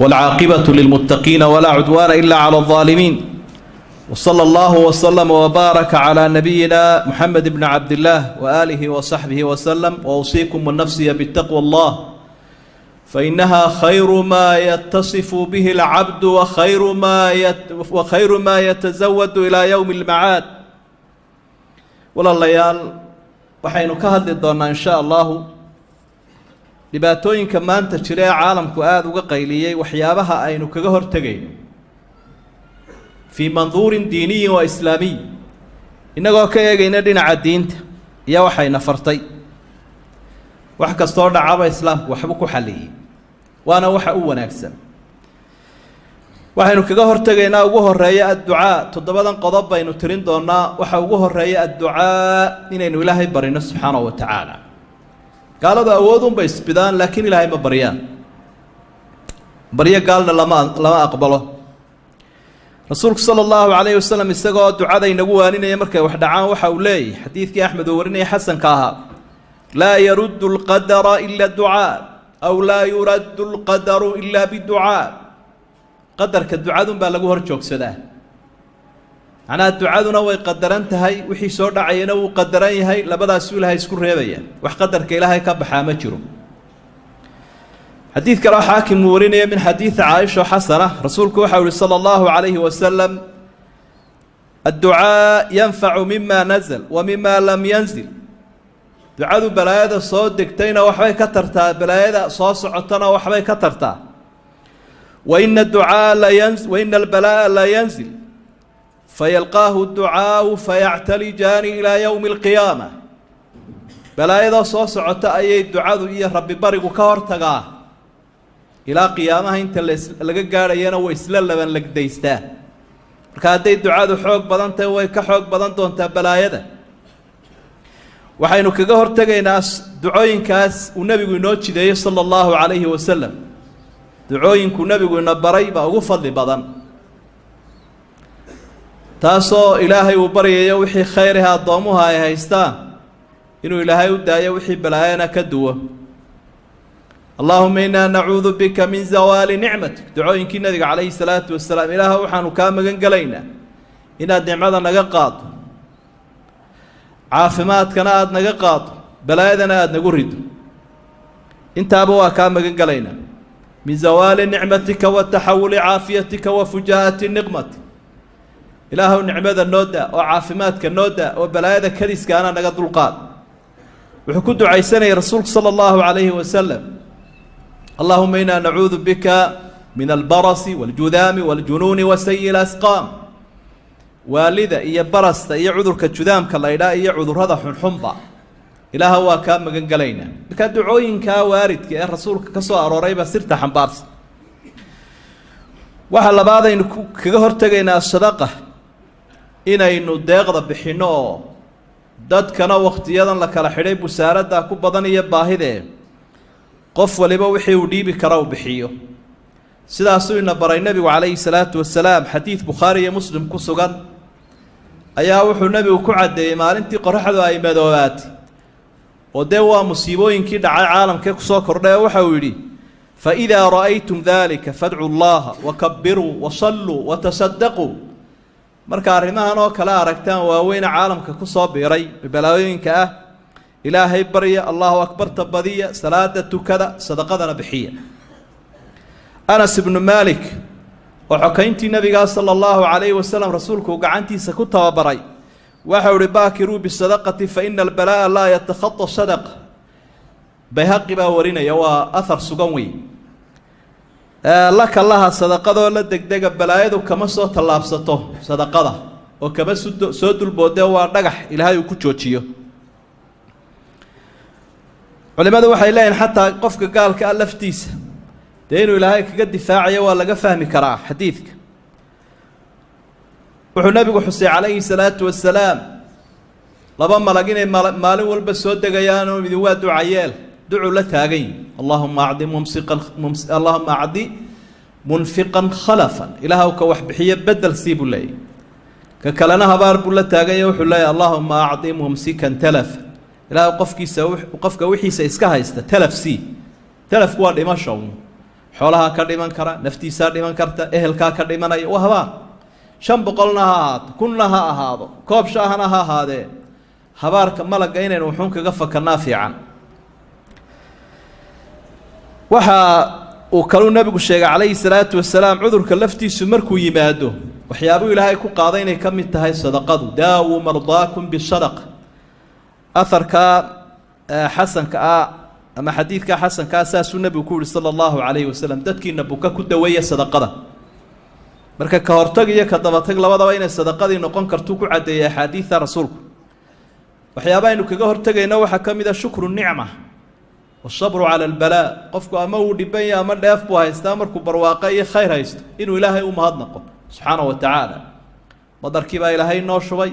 والعاقبة للمتقين ولا عدوان إلا على الظالمين. وصلى الله وسلم وبارك على نبينا محمد بن عبد الله وآله وصحبه وسلم. وأوصيكم ونفسي بالتقوى الله، فإنها خير ما يتصف به العبد وخير ما يتزود إلى يوم المعاد. walaallayaal waxaynu ka hadli doonaa in sha allahu dhibaatooyinka maanta jira ee caalamku aada uga qayliyey, waxyaabaha aynu kaga hortegayno fii manduurin diiniyin wa islaamiy, innagoo ka eegayna dhinaca diinta iyo waxayna fartay. wax kastoo dhacaba islaamku waxba ku xalliyey, waana waxa u wanaagsan. waxaynu kaga hortegaynaa ugu horeeya adducaa. toddobadan qodob baynu tirin doonaa. waxa ugu horeeya adducaa, inaynu ilaahay barino subxaanahu wa tacaala. gaaladu awoodunbay isbidaan, laakiin ilaahay ma baryaan. baryo gaalna lama aqbalo. rasuulku sala allahu calayhi wasalam isagoo ducada inagu waaninaya markay wax dhacaan waxa uu leeyahy xadiidkii axmed uu warinaya xasanka ahaa: laa yaruddu alqadara ila ducaa, aw laa yuraddu alqadaru ila biducaa. qadarka ducadun baa lagu hor joogsadaa. macnaha ducaduna way qadaran tahay, wixii soo dhacayana wuu qadaran yahay. labadaasuu ilaahay isku reebaya, wax qadarka ilaahay ka baxaa ma jiro. xadiid kaleo xaakim uu warinaya min xadiidi caaisha xasana, rasuulku waxa u yihi sala allahu calayhi wasalam: adducaa yanfacu mima nazl wa mima lam yanzil. ducadu balaayada soo degtayna waxbay ka tartaa, balaayada soo socotana waxbay ka tartaa. وإن الدعاء وإن البلاء لا ينزل فيلقاه الدعاء فيعتلجان إلى يوم القيامة. بلايدا soo socota ayay ducadu iyo rabbi barigu ka hortagaa ilaa qiyaamaha inta laga gaarayana way isla laban lagdaystaa. marka hadday ducadu xoog badan tahay way ka xoog badan doontaa balaayada. waxaynu kaga hortegaynaa ducooyinkaas uu nabigu inoo jideeyey sala allahu calayhi wasalam. ducooyinku nabigu ina baray baa ugu fadli badan, taasoo ilaahay uu baryayo wixii khayraha addoomuhu ay haystaan inuu ilaahay u daayo, wixii balaayana ka duwo. allaahuma innaa nacuudu bika min zawaali nicmatik. ducooyinkii nabiga calayhi salaatu wasalaam: ilaaha waxaanu kaa magan gelaynaa inaad nicmada naga qaado, caafimaadkana aada naga qaado, balaayadana aada nagu rido. intaaba waa kaa magan gelaynaa. min zawaali nicmatika wa taxawuli caafiyatika wa fujaahati niqmati. ilaahuw nicmada noo daa oo caafimaadka noo daa oo balaayada kadiskaana naga dulqaad. wuxuu ku ducaysanayay rasuulku sala allahu calayhi wasalam: allaahuma innaa nacuudu bika min albarasi waljudaami waljunuuni wa sayi lasqaam. waalida iyo barasta iyo cudurka judaamka la ydhaa iyo cudurrada xunxunba ilaaha waa kaa magan gelaynaa. markaa ducooyinkaa waaridka ee rasuulka ka soo aroorayba sirta xambaarsan. waxa labaadaynu kaga hortegaynaa sadaqa, inaynu deeqda bixinno oo dadkana wakhtiyadan la kala xidhay busaaradda ku badan iyo baahidee qof waliba wixii uu dhiibi kara uu bixiyo. sidaasuu ina baray nebigu calayhi salaatu wasalaam. xadiid bukhaari iyo muslim ku sugan ayaa wuxuu nebigu ku caddeeyey maalintii qoraxdu ay madoobaatay oo dee waa musiibooyinkii dhacay caalamkee kusoo kordhay, oo waxa uu yidhi: faidaa ra'aytum dalika fadcu llaha wakabiruu wasalluu watasadaquu. marka arrimahan oo kale aragtaan waaweyne caalamka kusoo biiray balaayooyinka ah, ilaahay barya, allahu akbarta badiya, salaada tukada, sadaqadana bixiya. anas ibnu maalik oo xokayntii nabigaa sala allahu calayhi wasalam rasuulku gacantiisa ku tababaray waxa uhi: baakiruu bisadaqati fa ina albalaa'a laa yatakhata sadaqa. bayhaqi baa warinaya, waa ahar sugan wey. laka laha sadaqadoo la degdega, balaayadu kama soo tallaabsato sadaqada oo kama soo dulboodee, waa dhagax ilaahay uu ku joojiyo. culimmadu waxay leeyihin xataa qofka gaalka ah laftiisa dee inuu ilaahay kaga difaacayo waa laga fahmi karaa xadiidka. wuxuu nabigu xusay calayhi salaatu wasalaam laba malag inay maalin walba soo degayaanoo idin waa ducayeel, ducuu la taagan yihi: allahuma acdi munfiqan khalafan. ilaahw ka wax bixiyo bedel sii buu leeyahy. ka kalena habaar buu la taaganya, wuxuu leeyahy: allahuma acdi mumsikan talafa. ilaah qofka wixiisa iska haysta talaf sii. talafku waa dhimasho. xoolaha ka dhiman kara naftiisa dhiman karta ehelka ka dhimanaya waa habaar 500 ha ahaato 1000 ha ahaado koob shaahana ha ahaadee habaarka malaga inaynu wuxuun kaga fakanaa fiican waxa uu kaloo nabigu sheegay calayhi salaatu wasalaam cudurka laftiisu markuu yimaado waxyaabo ilaahay ku qaaday inay ka mid tahay sadaqadu daawu mardaakum bisadaqa atharka xasanka ama xadiidka xasanka asaasuu nabigu ku yiri sallallahu alayhi wasallam dadkiina buka ku daweeya sadaqada marka ka hortag iyo ka dabatag labadaba inay sadaqadii noqon karto ku cadeeyay xadiidka rasuulku waxyaabo aynu kaga hortagayna waxa kamid ah shukru nicma والصبر على البلاء قفكو أما ودبي أما داف بو هايستا مركو برواقي خير هايست إنو إلهي أمهدنقو سبحانه وتعالى مدركي با إلهي نوشوي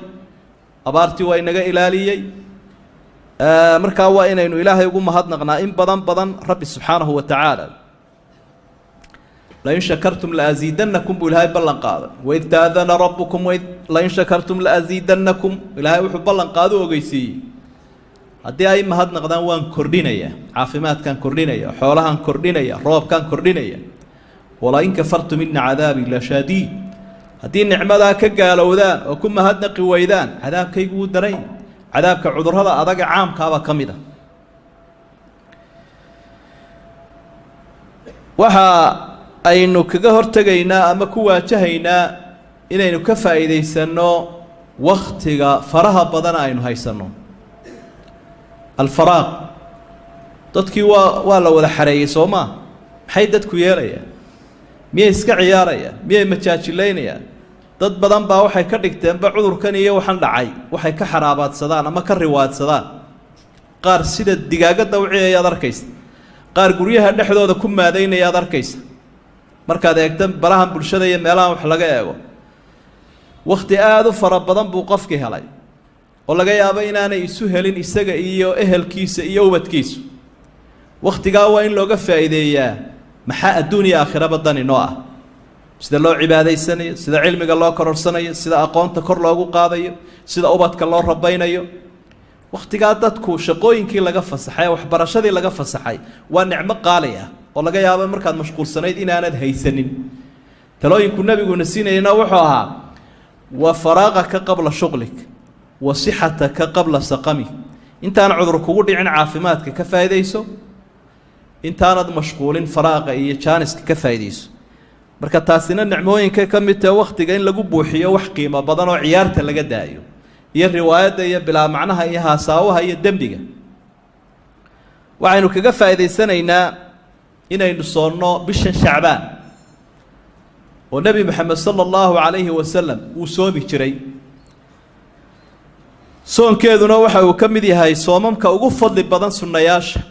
أبارتي وإنغا إلاليي مركا وإن إنو إلهي أمهدنقنا إن بدن ربي سبحانه وتعالى لئن شكرتم لأزيدنكم بإلهي بلن قادر وإذ تأذن ربكم لئن شكرتم لأزيدنكم إلهي وحب بلن قادر وقيسي haddii ay mahadnaqdaan waan kordhinaya caafimaadkan kordhinaya xoolahan kordhinaya roobkan kordhinaya wala in kafartum min adaabi la shadid haddii nicmada ka gaalowdaan oo ku mahadnaqi weydaan cadaabkaygu wuu daray cadaabka cudurrada adaga caamkaaba kamida waxa aynu kaga hortagaynaa ama ku waajahaynaa inaynu ka faa'iideysano waqtiga faraha badan aynu haysano الفراغ dadkii waa la wada xareeyay Soomaa maxay dadku yeelayaan miyay iska ciyaarayaan miyay majaajileynayaan dad badan baa waxay ka dhigteen ba cudurkan iyo waxan dhacay waxay ka xaraabaadsadaan ama ka riwaadsadaan qaar sida digaaga dawciya aad arkaysa qaar guryaha dhexdooda ku maadeynaya aad arkaysa markaad eegtan barahan bulshada iyo meelaha wax laga eego waqti aad u fara badan buu qofkii helay oo laga yaabo inaanay isu helin isaga iyo ehelkiisa iyo ubadkiisa waqtiga waa in looga faa'iideeyaa maxaa adduuniya aakhiraba dani noo ah sida loo cibaadaysanayo sida cilmiga loo kororsanayo sida aqoonta kor loogu qaadayo sida ubadka loo rabaynayo waqtiga dadku shaqooyinkii laga fasaxay waxbarashadii laga fasaxay waa nicmo qaali ah oo laga yaabo markaad mashquulsanayd inaanad haysanin talooyinku nabigu nasiinayna wuxuu ahaa wa faraaqaka qabla shughlik وصحتك قبل سقمي انت انا عذر كوغو دحين عافيمادك كفايديسو انت انا مشغول فراغ iyo chance ka faa'iideyso marka taasina nicmooyinka kamid ah waqtiga in lagu buuxiyo wax qiimo badan oo ciyaarta laga daayo iyo riwaayada iyo bilaa macnaha iyo haasaawaha iyo dambiga waxaynu kaga faa'iideysanaynaa inaynu soonno bishan Shacbaan oo Nabi Muhammad sallallahu alayhi wa sallam uu soomi jiray soonkeeduna waxa uu kamid yahay soomamka ugu fadli badan sunnayaasha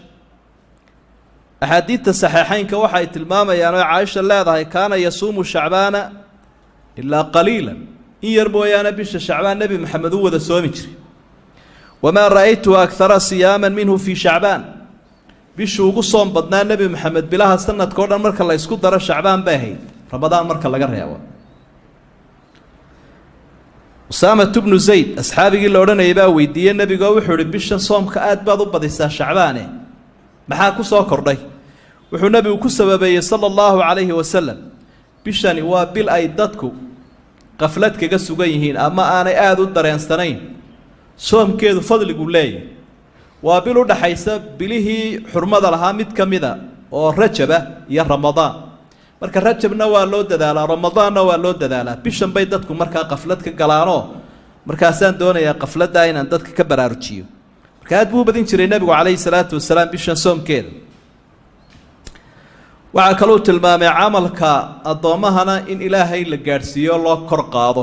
axaadiidta saxiixaynka waxa ay tilmaamayaan oo Aisha leedahay kaana yasuumu shacbaana illa qaliilan in yar mooyaane bisha shacbaan nabi maxamed uu wada soomi jiray wama ra'aytu akthara siyaman minhu fi shacbaan bishu ugu soom badnaa nabi maxamed bilaha sanadkoo dhan marka la isku daro shacbaan bay ahayd ramadaan marka laga reebo أسامة بن زيد أصحابي اللي أورنا يبا ويدية النبي قال وحول بيشن صوم كأد بعض بديسا شعبانه محاكو ساكر داي وحول النبي وكسب بي صلى الله عليه وسلم بيشن وابل أيدتكو قفلتك قسو جيهين أما أنا آدو الدرين سنين صوم كيدو فضل قولي وابلو دحيسا بليه حرمض لها مد كمدا ورجبه يا رمضان marka rajabna waa loo dadaalaa ramadaanna waa loo dadaalaa bishan bay dadku marka qaflad ka galaano markaasaan doonayaa qafladda inaan dadka ka baraarujiyo marka aad buu badin jiray nabigu calayhi salaatu wasalaam bishan soomkeeda waxa kaloo tilmaamay amalka adoomahana in ilaahay la gaarsiiyo loo kor qaado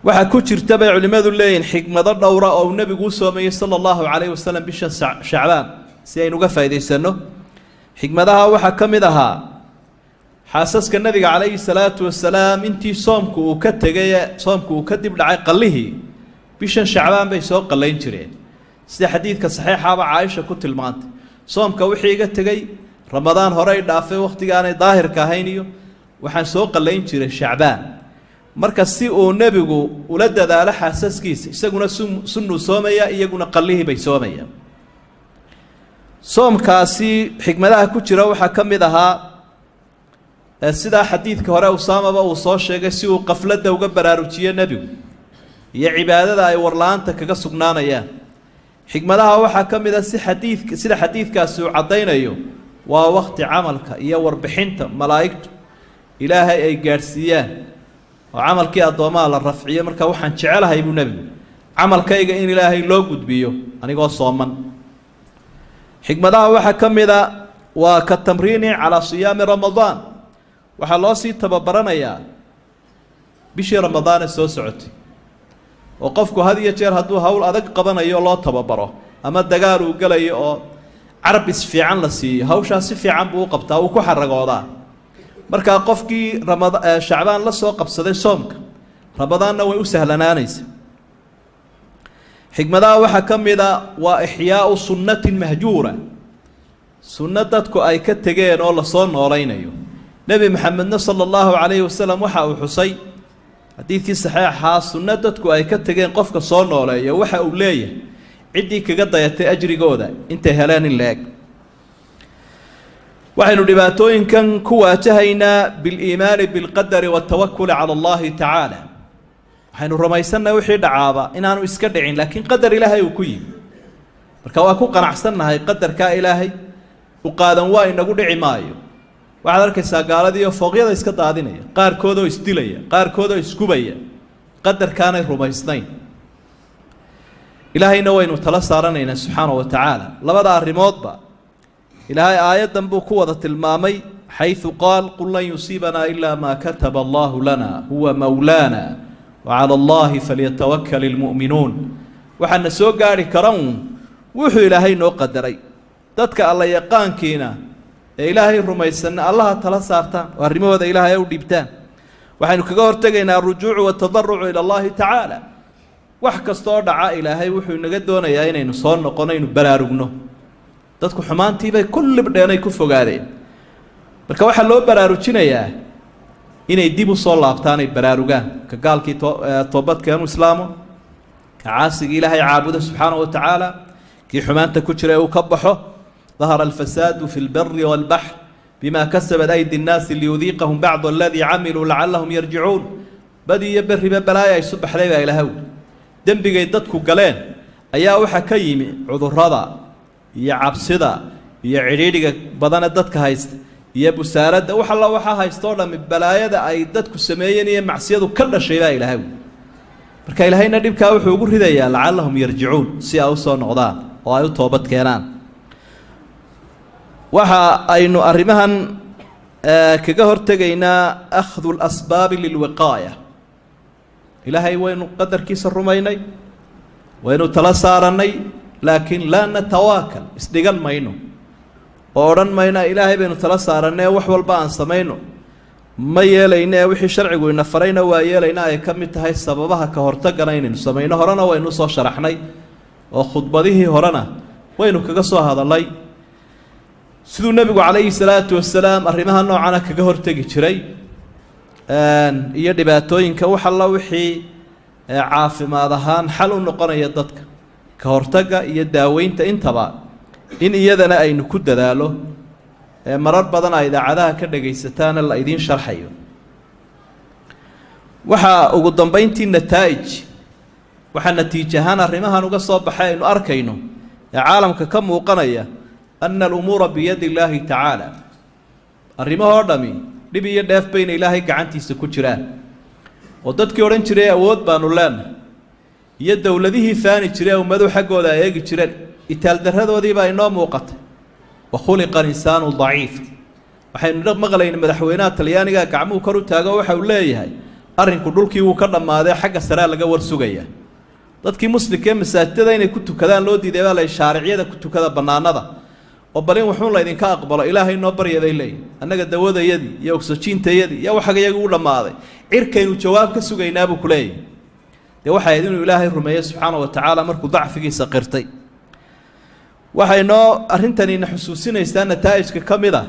waxa ku jirta bay culimadu leeyihiin xigmado dhowra oo nabigu soomeeyay sallallahu alayhi wasallam bishan shacbaan si aynu uga faa'iideysano xigmadaha waxa kamid ahaa xaasaska nabiga calayhi salaatu wasalaam intii soomku uu ka tagay soomku uu ka dib dhacay qallihi bishan shacbaan bay soo qalayn jireen sida xadiidka saxiixa ah Aisha ku tilmaantay soomka wixii iga tagay ramadaan hore ay dhaafay waqtigaanay daahirka ahayn iyo waxaan soo qalayn jiray shacbaan marka si uu nabigu ula dadaalo xaasaskiisa isaguna sunnu soomaya iyaguna qallihi bay soomayaan soomkaasi xikmadaha ku jira waxaa ka mid ahaa sidaa xadiidka hore usaamaba uu soo sheegay si uu qafladda uga baraarujiyo nebigu iyo cibaadada ay warla-aanta kaga sugnaanayaan. xikmadaha waxaa ka mid a sida xadiidkaasi uu caddaynayo waa waqti camalka iyo warbixinta malaa'igtu ilaahay ay gaadhsiiyaan oo camalkii addoomaha la rafciyo. marka waxaan jecelahay buu nebigu camalkayga in ilaahay loo gudbiyo anigoo sooman. xikmadaha waxaa ka mid a waa ka tamriini calaa siyaami ramadaan. waxaa loo sii tababaranayaa bishii ramadaane soo socotay oo qofku had iyo jeer hadduu hawl adag qabanayo loo tababaro ama dagaal uu gelayo oo carbis fiican la siiyo hawshaas si fiican buu u qabtaa, uu ku xaragoodaa. markaa qofkii shacbaan la soo qabsaday soomka ramadaanna way u sahlanaanaysa. xikmadaha waxaa ka mid a waa ixyaau sunnatin mahjuura, sunno dadku ay ka tegeen oo lasoo noolaynayo. nebi maxamedna sala allahu calayhi wasalam waxa uu xusay xadiidkii saxiixaa sunno dadku ay ka tegeen qofka soo nooleeyo waxa uu leeyahay ciddii kaga dayatay ajrigooda intay heleen in la-eg. waxaynu dhibaatooyinkan ku waajahaynaa biliimaani bilqadari waatawakuli cala allahi tacaala. waxaynu rumaysannahay wixii dhacaaba inaanu iska dhicin, laakiin qadar ilaahay uu ku yimi. marka waa ku qanacsannahay qadarkaa ilaahay u qaadan waa inagu dhici maayo. waxaad arkaysaa gaaladiioo fooqyada iska daadinaya, qaarkoodoo isdilaya, qaarkoodoo isgubaya, qadarkaanay rumaysnayn. ilaahayna waynu tala saaranaynaa subxaana wa tacaala. labada arrimoodba ilaahay aayaddan buu ku wada tilmaamay, xayثu qaal qul lan yusiibanaa ilaa maa kataba allahu lana huwa mawlaana wacala allahi falyatawakal ilmu'minuun. waxaana soo gaari kara uun wuxuu ilaahay noo qadaray. dadka alla yaqaankiina ee ilaahay rumaysanna allaha tala saartaan oo arrimahooda ilaahay u dhiibtaan. waxaynu kaga hortegaynaa arujuucu waatadarucu ila allahi tacaala. wax kastaoo dhaca ilaahay wuxuu inaga doonayaa inaynu soo noqono, aynu baraarugno. dadku xumaantiibay kullibdheenay ku fogaadeen. marka waxaa loo baraarujinayaa inay dib u soo laabtaan, ay baraarugaan. ka gaalkii toobadkeenu islaamo, ka caasigii ilaahay caabuda subxaana wa tacaala, kii xumaanta ku jira ee uu ka baxo. ظهر الفساد في البر والبحر بما كسبت أيدي الناس ليذيقهم بعض الذي عملوا لعلهم يرجعون. بدي يبر ببلايا يسبح ليبا إلى هول دنبي قيدتكو قلين أيا وحا كيمي عذر رضا يا عبسدا يا عريري بدن دتك هايست يا بسارد وحا الله وحا هايستونا من بلايا دا أي دتكو سميين يا معسيدو كل شيء إلى هول. marka ilaahayna dhibka wuxuu ugu ridayaa lacallahum yarjicuun si ay u soo noqdaan oo ay u toobad keenaan. waxa aynu arrimahan kaga hortegaynaa akhdu lasbaabi lilwiqaaya. ilaahay waynu qadarkiisa rumaynay, waynu tala saarannay, laakiin laa natawaakal, isdhigan mayno oo odhan mayna ilaahay baynu tala saarannay wax walba aan samayno ma yeelayne wixii sharcigu ina farayna waa yeelayna. ay ka mid tahay sababaha ka hortagana inaynu samayno. horena waynu soo sharaxnay oo khudbadihii horena waynu kaga soo hadalnay siduu nebigu calayhi salaatu wasalaam arrimaha noocana kaga hortegi jiray iyo dhibaatooyinka wax alla wixii caafimaad ahaan xal u noqonaya dadka. ka hortagga iyo daaweynta intaba in iyadana aynu ku dadaalo. marar badan a idaacadaha ka dhagaysataana la idiin sharxayo. waxaa ugu dambayntii nataa'ij, waxaa natiij ahaan arrimahan uga soo baxay aynu arkayno ee caalamka ka muuqanaya ana alumuura biyadi illaahi tacaala. arrimahoo dhami dhib iyo dheef bayna ilaahay gacantiisa ku jiraan. oo dadkii odhan jiray awood baanu leenahay iyo dowladihii faani jiray ummadu xaggooda ay eegi jireen itaaldarradoodiibaa inoo muuqatay. wakhuliqa alinsaanu daciifa. waxaynu maqlayna madaxweynaha talyaaniga gacmuhu kor u taago waxa uu leeyahay arrinku dhulkii wuu ka dhammaaday, xagga sarea laga war sugaya. dadkii muslimkaee masaajidada inay ku tukadaan loo diiday baa la shaariciyada ku tukada bannaanada oo bal in wuxuun laydinka aqbalo ilaahay noo baryaday leeyahy. annaga dawadayadii iyo ogsojiintayadii iyo waxaga iyagu u dhammaaday, cirkaynu jawaab ka sugaynaa buu ku leeyahay. dee waxay ahayd inuu ilaahay rumeeyo subxaana wa tacaala markuu dacfigiisa qirtay. waxay noo arrintanina xusuusinaysaa nataa'ijka ka mid a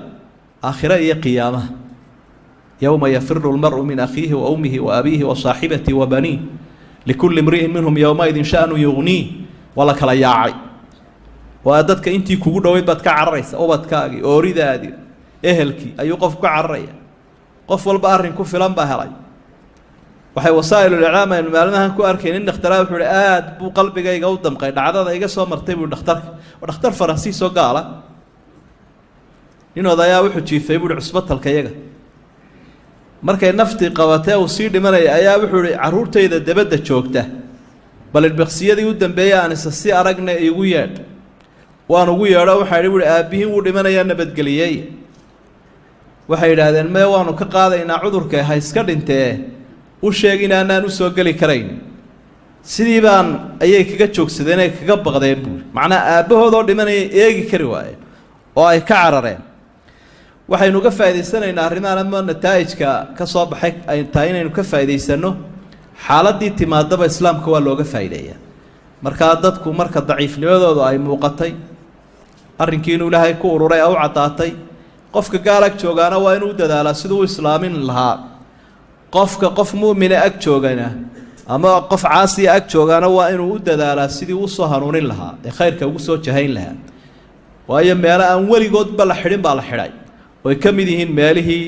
aakhira iyo qiyaamaha. yowma yafiru lmar'u min akhiihi wa ummihi wa abiihi wa saaxibatihi wa baniih likulli imri'in minhum yowmaidin sha'nu yugniih. waa la kala yaacay. وأدتك أنتي كوجود ويد بتكعر رئيس أو بتكاجي أو ريد هذه أهلكي أيو قف كعر رئيس قف والبحر كوف لم بهري وحي وسائل الإعلام إنه معلمها كو أركين إن اختلاف الحلقات بو قلبي جاي قدام قيد عدد يجي سو مرتين ونختار فرنسيس وقاله إنه ضياع وحد شيء فيبود عصبتها الكيجة markay nafti qabatay oo sii dhimanay ayaa wuxuu caruurtayda dabada joogta bal ilbaqsiyadii u dambeeyay aan si aragna igu yeed waan ugu yeedho waxa ay wuri aabihi uu dhimanaya nabadgeliyay waxay yiraahdeen ma waanu ka qaadaynaa cudurka hay iska dhintee u sheegin aanan u soo gali karayn sidii baan ayay kaga joogsadeen ay kaga baqdeen buu macna aabahooda oo dhimanay eegi kari waayeen oo ay ka carareen waxaynu ka faa'iideysanaynaa arrimahan ama nataa'ijka ka soo baxay ay tahay inaynu ka faa'iideysano xaaladii timaadaba islaamka waa looga faa'iideeyaa marka dadku marka daciifnimadooda ay muuqatay arrinkii inuu ilaahay ku ururay oo cadaatay qofka gaalag joogaana waa inuu dadaalaa siduu islaamin lahaa qofka qof muumina ag joogana ama qof caasi ag joogana waa inuu u dadaalaa sidii uu soo hanuunin lahaa ee khayrka ugu soo jahayn lahaa waayo meelo aan weligood la xidhin baa la xidhay way ka mid yihiin meelihii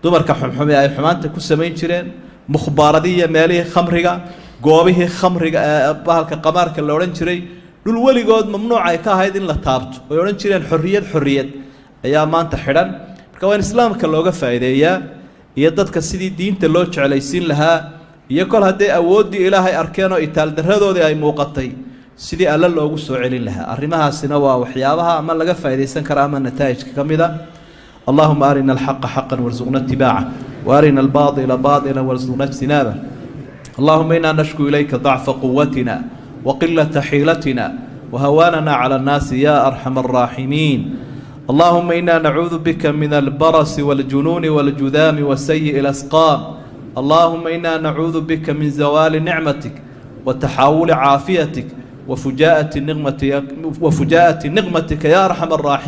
dumarka xumxum ay xumaanta ku sameyn jireen mukhbaaradiya meelihii khamriga goobihii khamriga bahalka qamaarka la oran jiray dhul weligood mamnuuc ay ka ahayd in la taabto way oran jireen xorriyad ayaa maanta xidhan marka waa islaamka looga faa'iideeyaa iyo dadka sidii diinta loo jeclaysiin lahaa iyo kol haddii awoodii ilaahay arkeen oo itaal daradoodii ay muuqatay sidii alla loogu soo celin lahaa arrimahaasina waa waxyaabaha ama laga faa'iideysan kara ama nataa'ijka kamida اللهم أرنا الحق حقا وارزقنا اتباعه وأرنا الباطل باطلا وارزقنا اجتنابه اللهم إنا نشكو إليك ضعف قوتنا وقلة حيلتنا وهواننا على الناس يا أرحم الراحمين اللهم إنا نعوذ بك من البرص والجنون والجذام وسيء الأسقام اللهم إنا نعوذ بك من زوال نعمتك وتحول عافيتك وفجاءة نقمتك يا أرحم الراحمين